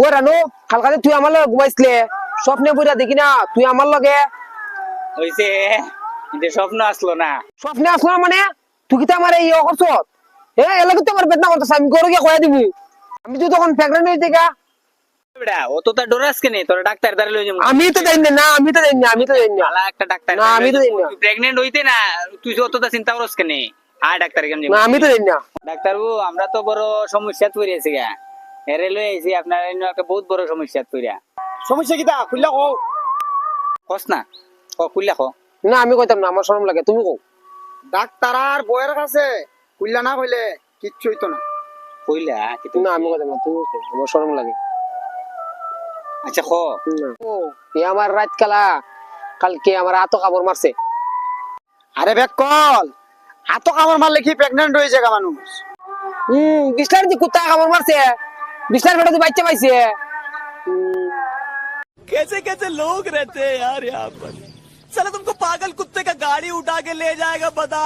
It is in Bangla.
ও রানু কালকাতে তুই আমার লগে ঘুমাইছিলে স্বপ্নে বুঝা দেখি না তুই আমার লগে হইছে যে স্বপ্ন আসলো না। স্বপ্নে আসলো না মানে তুই কি তো আমার এই করছ এলাকা তো আমার বেদনা করতেছ আমি গরু গিয়ে কয়া দিবি আমি তো তখন প্রেগনেন্ট হয়ে থেকে বেটা ও তো তার ডরাস কেনে তোর ডাক্তার দ্বারা লই যাবো। আমি তো জানি না আমি তো জানি না আমি তো জানি না আলা একটা ডাক্তার না, আমি তো জানি না। প্রেগন্যান্ট হইতে না তুই অতটা চিন্তা করছ কেনে আর ডাক্তার কেন না আমি তো জানি না ডাক্তার বাবু আমরা তো বড় সমস্যা তৈরি আছি গা এরে লই আইছি আপনার এনে একটা বহুত বড় সমস্যা তৈরি সমস্যা কিটা খুললা কও কস না ও খুললা কো না আমি কইতাম না আমার শরম লাগে তুমি কও ডাক্তার আর বইয়ের কাছে খুললা না কইলে কিচ্ছু হইতো না। কইলা কিন্তু না আমি কইতাম না তুমি কও আমার শরম লাগে আচ্ছা কো না ও এ আমার রাত কালা কালকে আমার আতো কামড় মারছে আরে বেকল এত কামড় মারলে কি প্রেগনেন্ট হয়ে যায় মানুষ? বিশটার যে কুত্তা কামড় মারছে বিশটার বেটা তো বাচ্চা পাইছে कैसे कैसे लोग रहते हैं यार यहाँ पर। साला तुमको पागल कुत्ते का गाड़ी उठा के ले जाएगा बता